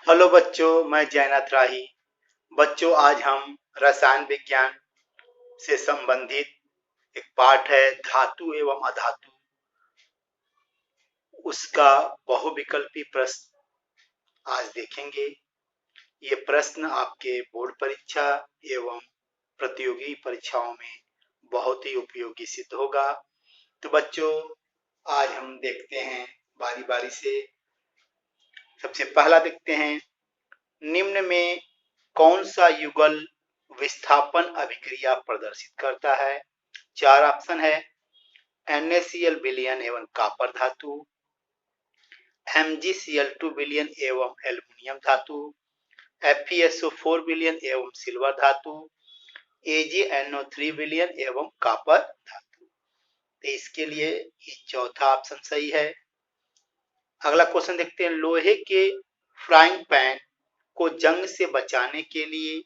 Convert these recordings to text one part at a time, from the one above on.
Hello बच्चों, मैं जयनाथ राही। बच्चों, आज हम रसायन विज्ञान से संबंधित एक पाठ है धातु एवं अधातु, उसका बहुविकल्पी प्रश्न आज देखेंगे। ये प्रश्न आपके बोर्ड परीक्षा एवं प्रतियोगी परीक्षाओं में बहुत ही उपयोगी सिद्ध होगा। तो बच्चों, आज हम देखते हैं बारी बारी से। सबसे पहला देखते हैं, निम्न में कौन सा युगल विस्थापन अभिक्रिया प्रदर्शित करता है? चार ऑप्शन है। NaCl विलयन एवं कॉपर धातु, MgCl2 विलयन एवं एल्युमिनियम धातु, FeSO4 विलयन एवं सिल्वर धातु, AgNO3 विलयन एवं कॉपर धातु। तो इसके लिए चौथा ऑप्शन सही है। अगला क्वेश्चन देखते हैं, लोहे के फ्राइंग पैन को जंग से बचाने के लिए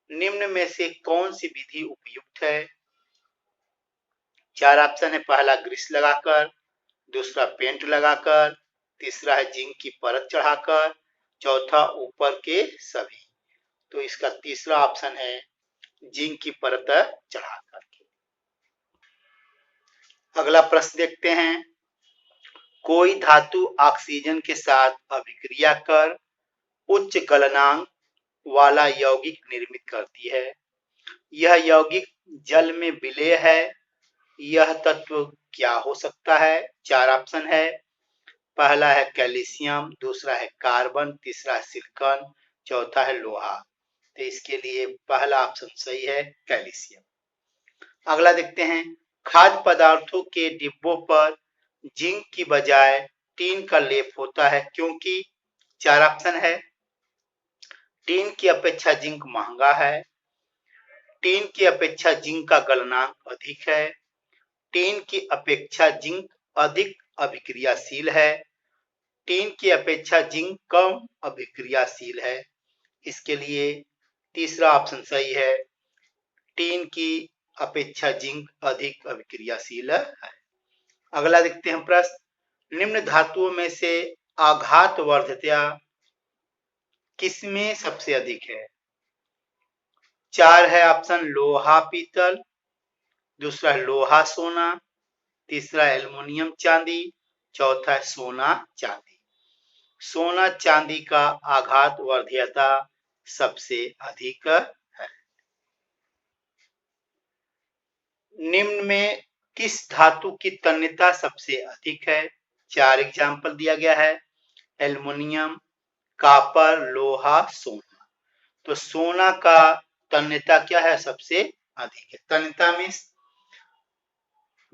निम्न में से कौन सी विधि उपयुक्त है? चार ऑप्शन है। पहला ग्रीस लगाकर, दूसरा पेंट लगाकर, तीसरा है जिंक की परत चढ़ाकर, चौथा ऊपर के सभी। तो इसका तीसरा ऑप्शन है जिंक की परत चढ़ाकर के। अगला प्रश्न देखते हैं, कोई धातु ऑक्सीजन के साथ अभिक्रिया कर उच्च गलनांक वाला यौगिक निर्मित करती है। यह यौगिक जल में विलेय है। यह तत्व क्या हो सकता है? चार ऑप्शन है। पहला है कैल्शियम, दूसरा है कार्बन, तीसरा है सिलिकॉन, चौथा है लोहा। तो इसके लिए पहला ऑप्शन सही है, कैल्शियम। अगला देखते हैं, खाद्य पदार्थों के डिब्बों पर जिंक की बजाय टीन का लेप होता है क्योंकि? चार ऑप्शन है। टीन की अपेक्षा जिंक महंगा है, टीन की अपेक्षा जिंक का गलनांक अधिक है, टीन की अपेक्षा जिंक अधिक अभिक्रियाशील है, टीन की अपेक्षा जिंक कम अभिक्रियाशील है। इसके लिए तीसरा ऑप्शन सही है, टीन की अपेक्षा जिंक अधिक अभिक्रियाशील है। अगला देखते हैं प्रश्न, निम्न धातुओं में से आघात वर्धता किसमें सबसे अधिक है? चार है ऑप्शन, लोहा पीतल, दूसरा है लोहा सोना, तीसरा एल्युमिनियम चांदी, चौथा है सोना चांदी। सोना चांदी का आघात वर्धता सबसे अधिक है। निम्न में किस धातु की तन्यता सबसे अधिक है? चार एग्जाम्पल दिया गया है, एल्युमिनियम, कॉपर, लोहा, सोना। तो सोना का तन्यता क्या है? सबसे अधिक है। तन्यता में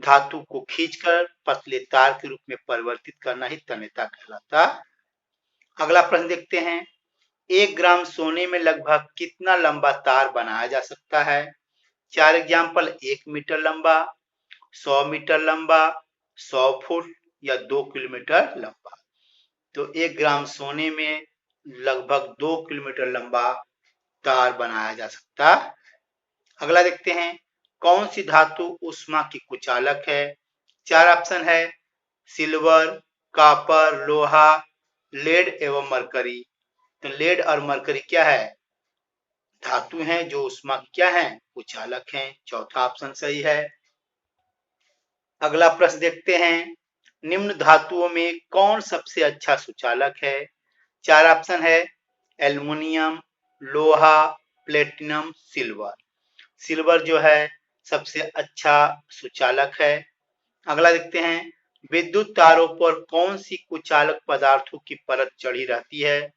धातु को खींचकर पतले तार के रूप में परिवर्तित करना ही तन्यता कहलाता है। अगला प्रश्न देखते हैं, 1 ग्राम सोने में लगभग कितना लंबा तार बनाया जा सकता है? चार एग्जाम्पल, 1 मीटर लंबा, 100 मीटर लंबा, 100 फुट या 2 किलोमीटर लंबा। तो 1 ग्राम सोने में लगभग 2 किलोमीटर लंबा तार बनाया जा सकता है। अगला देखते हैं, कौन सी धातु ऊष्मा की कुचालक है? चार ऑप्शन है, सिल्वर, कॉपर, लोहा, लेड एवं मरकरी। तो लेड और मरकरी क्या है? धातु हैं जो ऊष्मा की क्या है? कुचालक हैं। चौथा ऑप्शन सही है। अगला प्रश्न देखते हैं, निम्न धातुओं में कौन सबसे अच्छा सुचालक है? चार ऑप्शन है, एल्युमिनियम, लोहा, प्लेटिनम, सिल्वर। सिल्वर जो है सबसे अच्छा सुचालक है। अगला देखते हैं, विद्युत तारों पर कौन सी कुचालक पदार्थों की परत चढ़ी रहती है?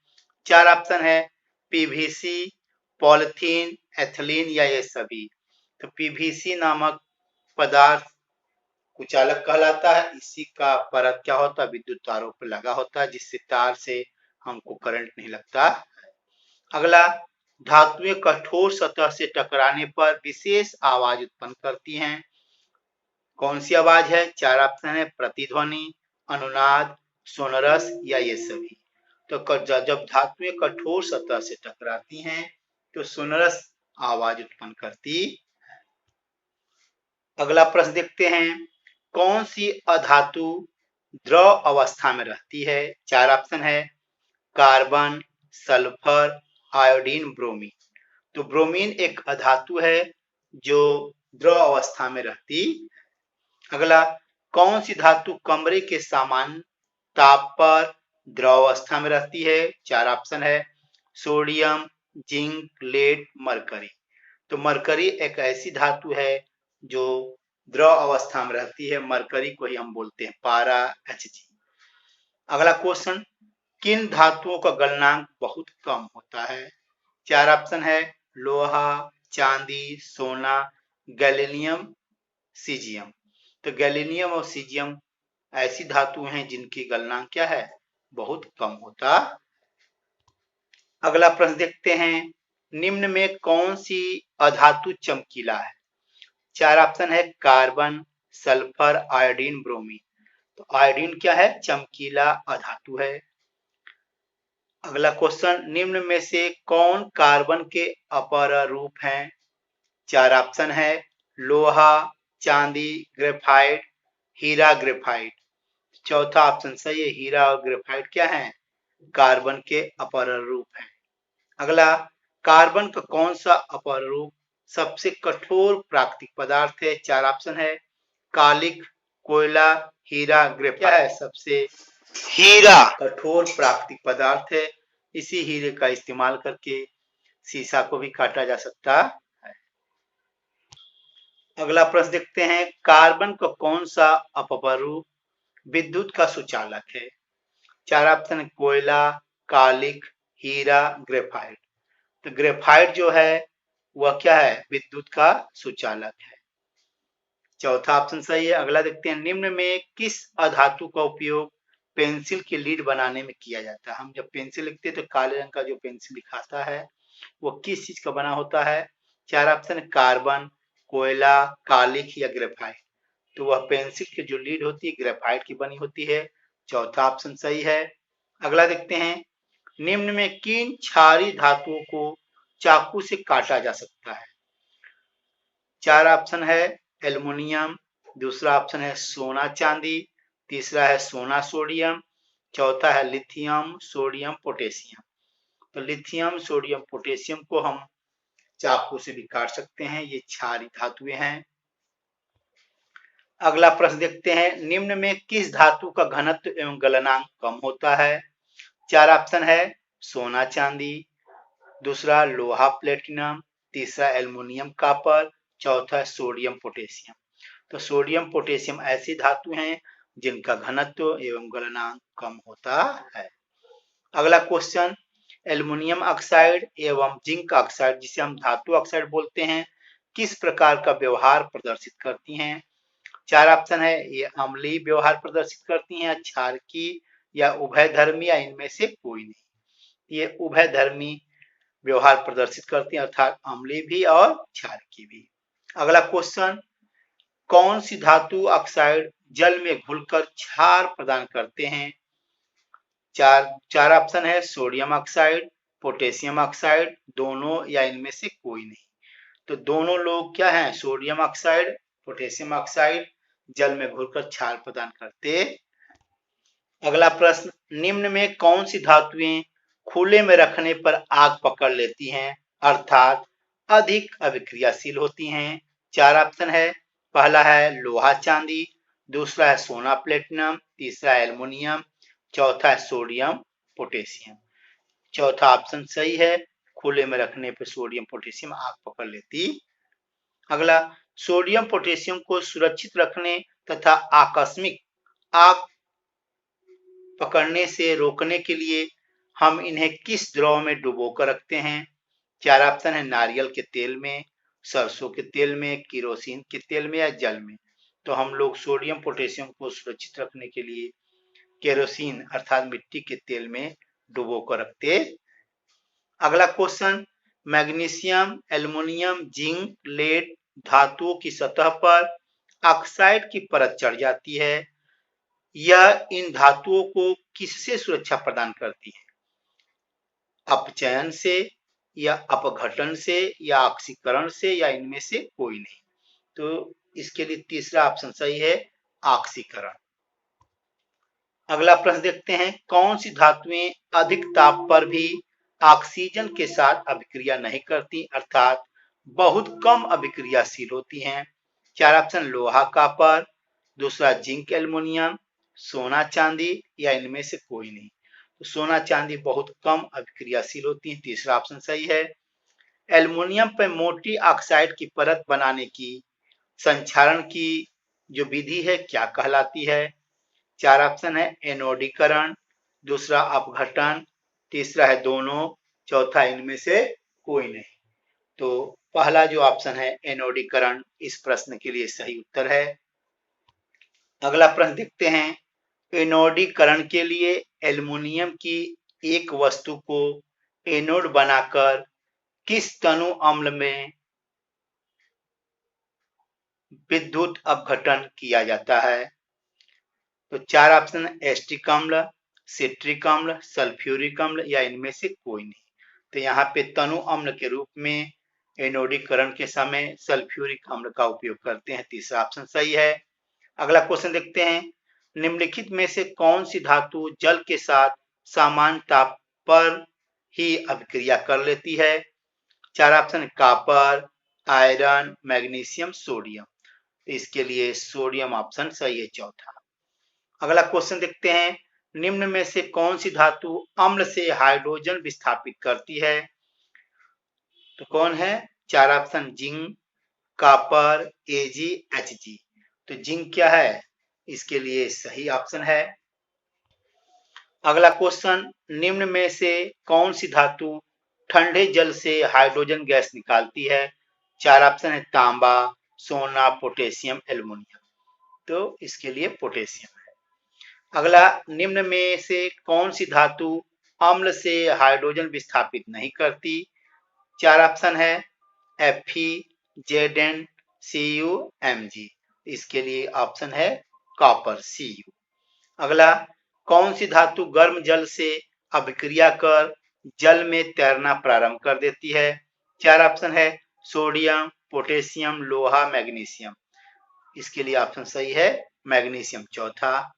चार ऑप्शन है, पीवीसी, पॉलिथीन, एथिलीन या ये सभी। तो पीवीसी नामक पदार्थ कुचालक कहलाता है। इसी का परत क्या होता है? विद्युत तारों पर लगा होता है, जिससे तार से हमको करंट नहीं लगता। अगला, धातुएं कठोर सतह से टकराने पर विशेष आवाज उत्पन्न करती हैं। कौन सी आवाज है? चार ऑप्शन है, प्रतिध्वनि, अनुनाद, सोनरस या ये सभी। तो जब धातुएं कठोर सतह से टकराती हैं तो सोनरस आवाज उत्पन्न करती। अगला प्रश्न देखते हैं, कौन सी अधातु द्रव अवस्था में रहती है? चार ऑप्शन है, कार्बन, सल्फर, आयोडीन, ब्रोमीन। तो ब्रोमीन एक अधातु है जो द्रव अवस्था में रहती। अगला, कौन सी धातु कमरे के सामान्य ताप पर द्रव अवस्था में रहती है? 4 ऑप्शन है, सोडियम, जिंक, लेड, मरकरी। तो मरकरी एक ऐसी धातु है जो द्रव अवस्था में रहती है, मरकरी को ही हम बोलते हैं पारा Hg। अगला क्वेश्चन, किन धातुओं का गलनांक बहुत कम होता है? 4 ऑप्शन है, लोहा, चांदी, सोना, गैलीनियम, सीजियम। तो गैलीनियम और सीजियम ऐसी धातु हैं जिनकी गलनांक क्या है? बहुत कम होता। अगला प्रश्न देखते हैं, निम्न में कौन सी अधातु चमकीला है? 4 ऑप्शन है, कार्बन, सल्फर, आयोडीन, ब्रोमीन। तो आयोडीन क्या है? चमकीला अधातु है। अगला क्वेश्चन, निम्न में से कौन कार्बन के अपर रूप हैं? 4 ऑप्शन है, लोहा, चांदी, ग्रेफाइट, हीरा, ग्रेफाइट। चौथा ऑप्शन सही है, हीरा और ग्रेफाइट क्या है? कार्बन के अपर रूप हैं। अगला, कार्बन का कौन सा अपर रूप सबसे कठोर प्राकृतिक पदार्थ है? 4 ऑप्शन है, कालिक, कोयला, हीरा, ग्रेफाइट। क्या है? सबसे हीरा कठोर प्राकृतिक पदार्थ है। इसी हीरे का इस्तेमाल करके शीशा को भी काटा जा सकता है। अगला प्रश्न देखते हैं, कार्बन का कौन सा अपर रूप विद्युत का सुचालक है? 4 ऑप्शन है, कोयला, कालिक, हीरा, ग्रेफाइट। तो ग्रेफाइट जो है वह क्या है? विद्युत का सुचालक है। चौथा ऑप्शन सही है। अगला देखते हैं, निम्न में किस अधातु का उपयोग पेंसिल की लीड बनाने में किया जाता है? हम जब पेंसिल लिखते हैं तो काले रंग का जो पेंसिल दिखाता है वो किस चीज का बना होता है? 4 ऑप्शन है, कार्बन, कोयला, कालिक या ग्रेफाइट। तो वह पेंसिल की जो लीड होती है ग्रेफाइट की बनी होती है। चौथा ऑप्शन सही है। अगला देखते हैं, निम्न में किन क्षारीय धातुओं को चाकू से काटा जा सकता है? 4 ऑप्शन है, एल्युमिनियम, दूसरा ऑप्शन है सोना चांदी, तीसरा है सोना सोडियम, चौथा है लिथियम सोडियम पोटेशियम। तो लिथियम सोडियम पोटेशियम को हम चाकू से भी काट सकते हैं, ये क्षारीय धातुएं हैं। अगला प्रश्न देखते हैं, निम्न में किस धातु का घनत्व एवं गलनांक कम होता है? 4 ऑप्शन है, सोना चांदी, दूसरा लोहा प्लेटिनम, तीसरा एल्युमिनियम कॉपर, चौथा सोडियम पोटेशियम। तो सोडियम पोटेशियम ऐसी धातु हैं जिनका घनत्व एवं गलनांक कम होता है। अगला क्वेश्चन, एल्युमिनियम ऑक्साइड एवं जिंक ऑक्साइड जिसे हम धातु ऑक्साइड बोलते हैं किस प्रकार का व्यवहार प्रदर्शित करती हैं? 4 ऑप्शन है, ये अम्लीय व्यवहार प्रदर्शित करती हैं, क्षारकीय या उभयधर्मी या इनमें से कोई नहीं। ये उभयधर्मी व्यवहार प्रदर्शित करती हैं, अर्थात अम्लीय भी और क्षारकीय भी। अगला क्वेश्चन, कौन सी धातु ऑक्साइड जल में घुलकर क्षार प्रदान करते हैं? चार ऑप्शन है, सोडियम ऑक्साइड, पोटेशियम ऑक्साइड, दोनों या इनमें से कोई नहीं। तो दोनों लोग क्या हैं? सोडियम ऑक्साइड, पोटेशियम ऑक्साइड जल में घुलकर क्षार प्रदान करते। अगला प्रश्न, निम्न में कौन सी धातुएं खुले में रखने पर आग पकड़ लेती हैं अर्थात अधिक अभिक्रियाशील होती हैं? 4 ऑप्शन है, पहला है लोहा चांदी, दूसरा है सोना प्लेटिनम, तीसरा है एल्युमिनियम, चौथा है सोडियम पोटेशियम। चौथा ऑप्शन सही है, खुले में रखने पर सोडियम पोटेशियम आग पकड़ लेती। अगला, सोडियम पोटेशियम को सुरक्षित रखने तथा आकस्मिक आग पकड़ने से रोकने के लिए हम इन्हें किस द्रव में डुबो कर रखते हैं? 4 ऑप्शन है, नारियल के तेल में, सरसों के तेल में, केरोसिन के तेल में या जल में। तो हम लोग सोडियम पोटेशियम को सुरक्षित रखने के लिए केरोसिन अर्थात मिट्टी के तेल में डुबो कर रखते। अगला question, magnesium, aluminium, zinc, lead धातुओं की सतह पर ऑक्साइड की परत चढ़ जाती है। यह इन धातुओं को किससे सुरक्षा प्रदान करती है? अपचयन से या अपघटन से या ऑक्सीकरण से या इनमें से कोई नहीं। तो इसके लिए तीसरा ऑप्शन सही है, ऑक्सीकरण। अगला प्रश्न देखते हैं, कौन सी धातुएं अधिक ताप पर भी ऑक्सीजन के साथ अभिक्रिया नहीं करती, अर्थात बहुत कम अभिक्रियाशील होती हैं। 4 ऑप्शन लोहा कॉपर, दूसरा जिंक एल्युमिनियम, सोना चांदी या इनमें से कोई नहीं। तो सोना चांदी बहुत कम अभिक्रियाशील होती है, तीसरा ऑप्शन सही है। एल्युमिनियम पर मोटी ऑक्साइड की परत बनाने की संक्षारण की जो विधि है क्या कहलाती है? 4 ऑप्शन है एनोडीकरण, दूसरा अपघटन, तीसरा है दोनों, चौथा इनमें से कोई नहीं। तो पहला जो ऑप्शन है एनोडीकरण इस प्रश्न के लिए सही उत्तर है। अगला प्रश्न देखते हैं, एनोडीकरण के लिए एल्युमिनियम की एक वस्तु को एनोड बनाकर किस तनु अम्ल में विद्युत अपघटन किया जाता है? तो 4 ऑप्शन एस्टिक अम्ल, सिट्रिक अम्ल, सल्फ्यूरिक अम्ल या इनमें से कोई नहीं। तो यहाँ पे तनु अम्ल के रूप में एनोडीकरण के समय सल्फ्यूरिक अम्ल का उपयोग करते हैं, तीसरा ऑप्शन सही है। अगला क्वेश्चन देखते हैं, निम्नलिखित में से कौन सी धातु जल के साथ सामान्य ताप पर ही अभिक्रिया कर लेती है? 4 option copper, iron, magnesium, sodium. इसके लिए सोडियम ऑप्शन सही है, चौथा। अगला क्वेश्चन देखते हैं, निम्न में से कौन सी धातु अम्ल से हाइड्रोजन विस्थापित करती है? तो कौन है? 4 ऑप्शन जिंक, कॉपर, एजी, एचजी। तो जिंक क्या है? इसके लिए सही ऑप्शन है। अगला क्वेश्चन, निम्न में से कौन सी धातु ठंडे जल से हाइड्रोजन गैस निकालती है? 4 ऑप्शन है तांबा, सोना, पोटेशियम, एल्युमिनियम। तो इसके लिए पोटेशियम है। अगला, निम्न में से कौन सी धातु अम्ल से हाइड्रोजन विस्थापित नहीं करती? 4 ऑप्शन है Fe, Zn, Cu, Mg। इसके लिए ऑप्शन है कॉपर, Cu। अगला, कौन सी धातु गर्म जल से अभिक्रिया कर जल में तैरना प्रारंभ कर देती है? 4 ऑप्शन है सोडियम, पोटेशियम, लोहा, मैग्नीशियम। इसके लिए ऑप्शन सही है मैग्नीशियम, चौथा।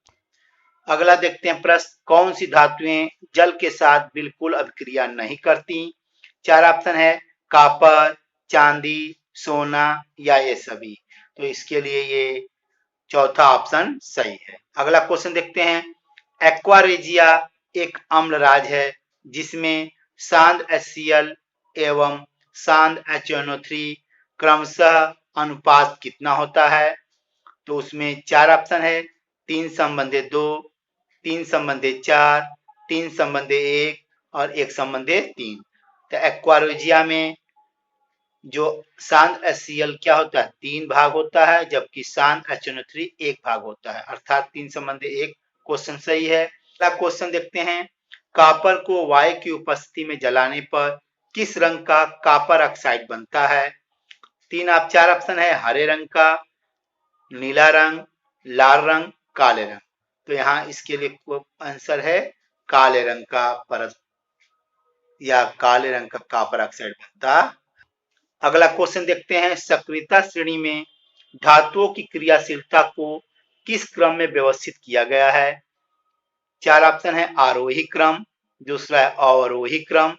अगला देखते हैं प्रश्न, कौन सी धातुएं जल के साथ बिल्कुल अभिक्रिया नहीं करती? 4 ऑप्शन है कॉपर, चांदी, सोना या ये सभी। तो इसके लिए ये चौथा ऑप्शन सही है। अगला क्वेश्चन देखते हैं, एक्वा रेजिया एक अम्ल राज है जिसमें सांद्र HCl एवं सांद्र HNO3 क्रमशः अनुपात कितना होता है? तो उसमें 4 ऑप्शन है 3:2, 3:4, 3:1 और 1:3। तो एक्वारेजिया में जो सांद्र HCl क्या होता है? 3 भाग होता है, जबकि सांद्र HNO3 1 भाग होता है, अर्थात 3:1। क्वेश्चन सही है। अगला क्वेश्चन देखते हैं, कॉपर को वायु की उपस्थिति में जलाने पर किस रंग का कॉपर ऑक्साइड बनता है? 4 ऑप्शन है हरे रंग का, नीला रंग, लाल रंग, काले रंग। तो यहाँ इसके लिए आंसर है काले रंग का परत या काले रंग का कॉपर ऑक्साइड बनता। अगला क्वेश्चन देखते हैं, सक्रियता श्रेणी में धातुओं की क्रियाशीलता को किस क्रम में व्यवस्थित किया गया है? 4 ऑप्शन है आरोही क्रम, दूसरा है अवरोही क्रम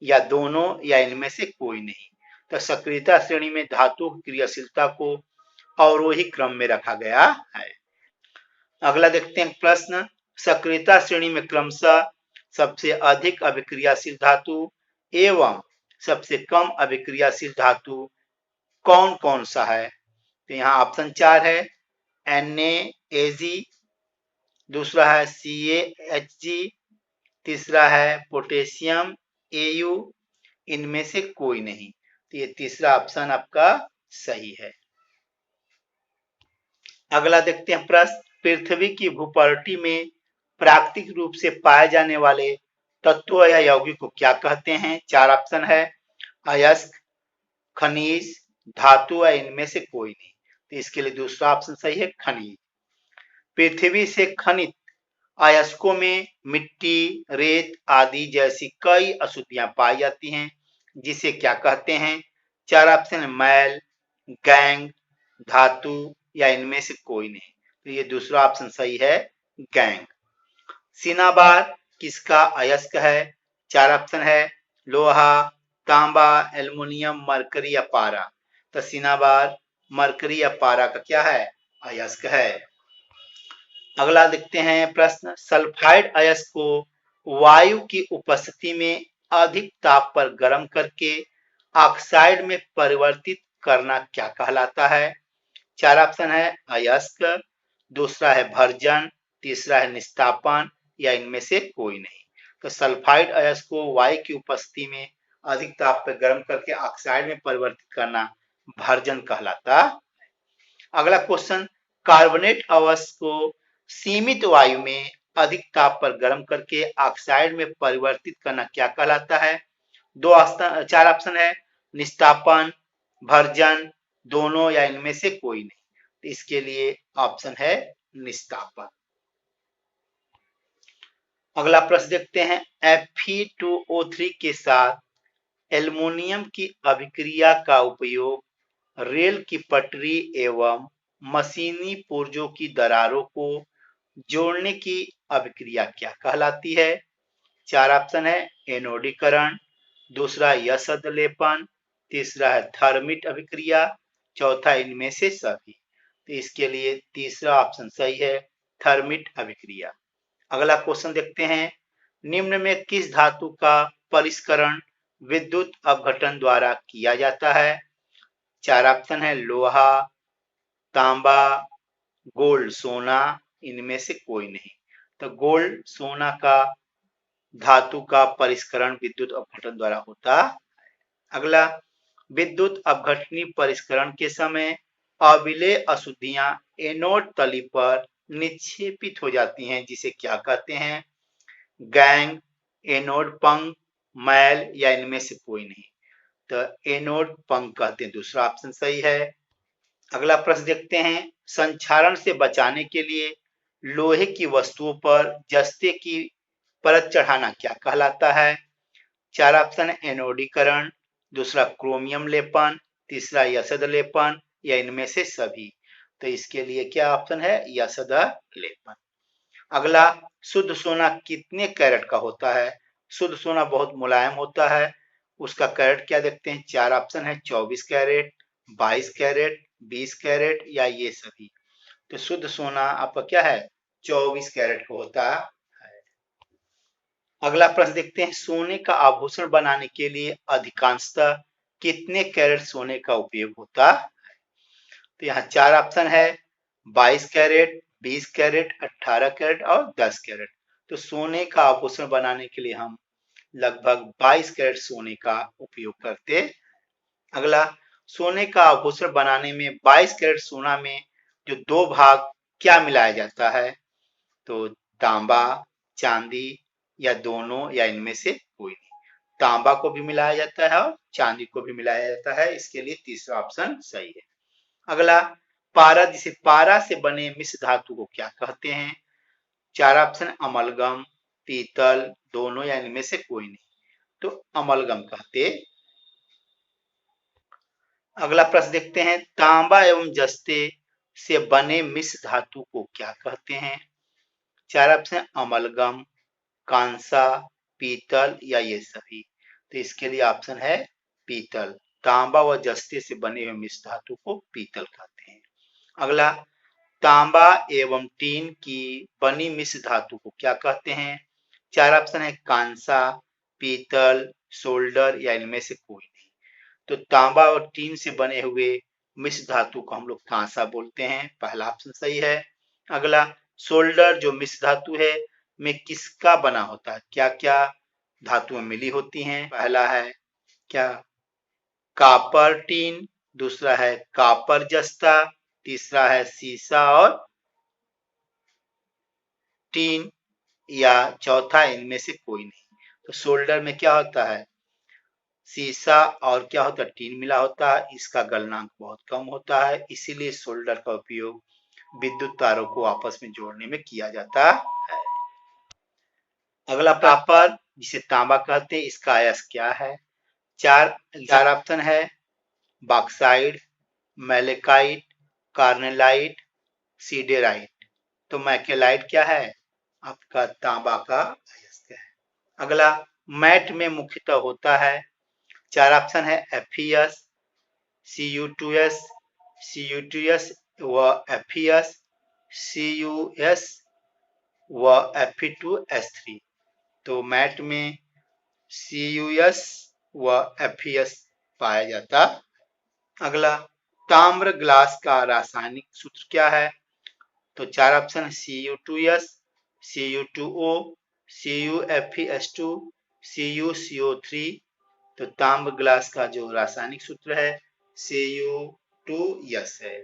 या दोनों या इनमें से कोई नहीं। तो सक्रियता श्रेणी में धातुओं की क्रियाशीलता को अवरोही क्रम में रखा गया है। अगला देखते हैं प्रश्न, सक्रियता श्रेणी में क्रमशः सबसे अधिक अभिक्रियाशील धातु एवं सबसे कम अभिक्रियाशील धातु कौन कौन सा है? तो यहाँ ऑप्शन 4 है NaAg, दूसरा है CaHg, तीसरा है पोटेशियम Au, इनमें से कोई नहीं। तो ये तीसरा ऑप्शन आपका सही है। अगला देखते हैं प्रश्न, पृथ्वी की भूपटल में प्राकृतिक रूप से पाए जाने वाले तत्व या यौगिक को क्या कहते हैं? 4 ऑप्शन है अयस्क, खनिज, धातु या इनमें से कोई नहीं। तो इसके लिए दूसरा ऑप्शन सही है खनिज। पृथ्वी से खनित अयस्कों में मिट्टी, रेत आदि जैसी कई अशुद्धियां पाई जाती हैं, जिसे क्या कहते हैं? 4 ऑप्शन है मैल, गैंग, धातु या इनमें से कोई नहीं। तो ये दूसरा ऑप्शन सही है गैंग। सिनाबार किसका अयस्क है? 4 ऑप्शन है लोहा, तांबा, एल्युमिनियम, मरकरी या पारा। तो सिनाबार मरकरी या पारा का क्या है? अयस्क है। अगला देखते हैं प्रश्न, सल्फाइड अयस्क को वायु की उपस्थिति में अधिक ताप पर गर्म करके ऑक्साइड में परिवर्तित करना क्या कहलाता है? चार ऑप्शन है अयस्क, दूसरा है भर्जन, तीसरा है निस्तापन या इनमें से कोई नहीं। तो सल्फाइड अयस्क को वायु की उपस्थिति में अधिक ताप पर गर्म करके ऑक्साइड में परिवर्तित करना भर्जन कहलाता। अगला क्वेश्चन, कार्बोनेट अयस्क को सीमित वायु में अधिक ताप पर गर्म करके ऑक्साइड में परिवर्तित करना क्या कहलाता है? चार ऑप्शन है निस्तापन, भर्जन, दोनों या इनमें से कोई नहीं। तो इसके लिए ऑप्शन है निस्तापन। अगला प्रश्न देखते हैं, Fe2O3 के साथ एल्युमिनियम की अभिक्रिया का उपयोग रेल की पटरी एवं मशीनी पुर्जों की दरारों को जोड़ने की अभिक्रिया क्या कहलाती है? चार ऑप्शन है एनोडीकरण, दूसरा यशद लेपन, तीसरा है थर्मिट अभिक्रिया, चौथा इनमें से सभी। तो इसके लिए तीसरा ऑप्शन सही है, थर्मिट अभिक्रिया। अगला क्वेश्चन देखते हैं, निम्न में किस धातु का परिष्करण विद्युत अपघटन द्वारा किया जाता है? चार ऑप्शन है लोहा, तांबा, गोल्ड सोना, इनमें से कोई नहीं। तो गोल्ड सोना का धातु का परिष्करण विद्युत अपघटन द्वारा होता। अगला, विद्युत अपघटनी परिष्करण के समय अविलेय अशुद्धियां एनोड तली पर निक्षेपित हो जाती हैं, जिसे क्या कहते हैं? गैंग, एनोड पंख, मैल या इनमें से कोई नहीं। तो एनोड पंख कहते हैं, दूसरा ऑप्शन सही है। अगला प्रश्न देखते हैं, संक्षारण से बचाने के लिए लोहे की वस्तुओं पर जस्ते की परत चढ़ाना क्या कहलाता है? चार ऑप्शन है एनोडीकरण, दूसरा क्रोमियम लेपन, तीसरा यशद लेपन या इनमें से सभी। तो इसके लिए क्या ऑप्शन है? यशद लेपन। अगला, शुद्ध सोना कितने कैरेट का होता है? शुद्ध सोना बहुत मुलायम होता है, उसका कैरेट क्या देखते हैं? चार ऑप्शन है 24 कैरेट, 22 कैरेट, 20 कैरेट या ये सभी। तो शुद्ध सोना आपका क्या है? 24 कैरेट का होता है। अगला प्रश्न देखते हैं, सोने का आभूषण बनाने के लिए अधिकांशतः कितने कैरेट सोने का उपयोग होता है? तो यहाँ चार ऑप्शन है 22 कैरेट, 20 कैरेट, 18 कैरेट और 10 कैरेट। तो सोने का आभूषण बनाने के लिए हम लगभग 22 कैरेट सोने का उपयोग करते। अगला, सोने का आभूषण बनाने में 22 कैरेट सोना में जो दो भाग क्या मिलाया जाता है? तो तांबा, चांदी या दोनों या इनमें से कोई नहीं। तांबा को भी मिलाया जाता है और चांदी को भी मिलाया जाता है, इसके लिए तीसरा ऑप्शन सही है। अगला, पारा, जिसे पारा से बने मिश्र धातु को क्या कहते हैं? चार ऑप्शन अमलगम, पीतल, दोनों या इनमें से कोई नहीं। तो अमलगम कहते। अगला प्रश्न देखते हैं, तांबा एवं जस्ते से बने मिश्र धातु को क्या कहते हैं? चार ऑप्शन अमलगम, कांसा, पीतल या ये सभी। तो इसके लिए ऑप्शन है पीतल। तांबा व जस्ते से बने हुए मिश्र धातु को पीतल कहते हैं। अगला, तांबा एवं टीन की बनी मिश्र धातु को क्या कहते हैं? चार ऑप्शन है कांसा, पीतल, सोल्डर या इनमें से कोई नहीं। तो तांबा और टीन से बने हुए मिश्र धातु को हम लोग कांसा बोलते हैं, पहला ऑप्शन सही है। अगला, सोल्डर जो मिश्र धातु है में किसका बना होता है? क्या क्या धातुएं मिली होती हैं? पहला है क्या? कापर टीन, दूसरा है कापर जस्ता, तीसरा है सीसा और टीन या चौथा इनमें से कोई नहीं। तो सोल्डर में क्या होता है? सीसा और क्या होता है? टीन मिला होता है, इसका गलनांक बहुत कम होता है, इसीलिए सोल्डर का उपयोग विद्युत तारों को आपस में जोड़ने में किया जाता है। अगला, कॉपर जिसे तांबा कहते हैं, इसका अयस्क क्या है? चार ऑप्शन है बॉक्साइड, मैलेकाइट, कार्नेलाइट, सीडेराइट। तो मैकेलाइट क्या है? आपका तांबा का अयस्क है। अगला, मैट में मुख्यतः होता है। 4 ऑप्शन है FeS, Cu2s, Cu2s व FeS, CuS व Fe2S3। तो मैट में CuS व FeS पाया जाता। अगला, ताम्र ग्लास का रासायनिक सूत्र क्या है? तो 4 ऑप्शन है Cu2s, Cu2O, CuFeS2, CuCO3। तो ताम्र ग्लास का जो रासायनिक सूत्र है Cu2s है।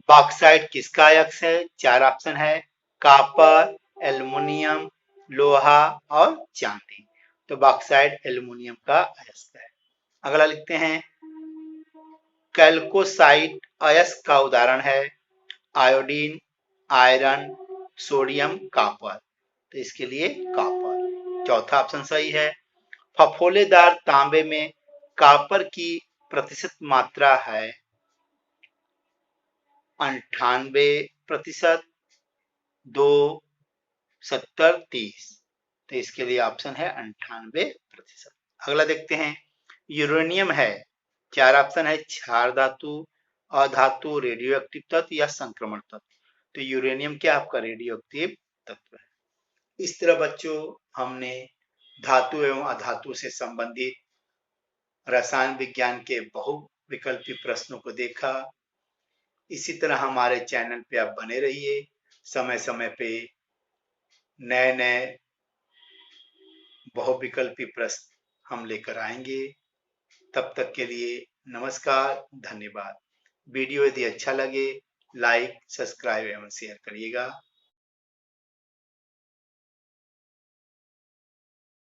बॉक्साइट किसका अयस्क है? 4 ऑप्शन है कॉपर, एल्युमिनियम, लोहा और चांदी। तो बॉक्साइट एल्युमिनियम का अयस्क है। अगला लिखते हैं, कैल्कोसाइट अयस्क का उदाहरण है आयोडीन, आयरन, सोडियम, कॉपर। तो इसके लिए कॉपर। चौथा ऑप्शन सही है। फफोलेदार तांबे में कॉपर की प्रतिशत मात्रा है 98%, 2, 70, 30। तो इसके लिए ऑप्शन है 98%। अगला देखते हैं, यूरेनियम है। 4 ऑप्शन है क्षार धातु, अधातु, रेडियो एक्टिव तत्व या संक्रमण तत्व। तो यूरेनियम क्या आपका रेडियो एक्टिव तत्व है। इस तरह बच्चों हमने धातु एवं अधातु से संबंधित रसायन विज्ञान के बहुविकल्पी प्रश्नों को देखा। इसी तरह हमारे चैनल पे आप बने रहिए। समय समय पे नए नए बहुविकल्पी प्रश्न हम लेकर आएंगे। तब तक के लिए नमस्कार, धन्यवाद। वीडियो यदि अच्छा लगे लाइक, सब्सक्राइब एवं शेयर करिएगा।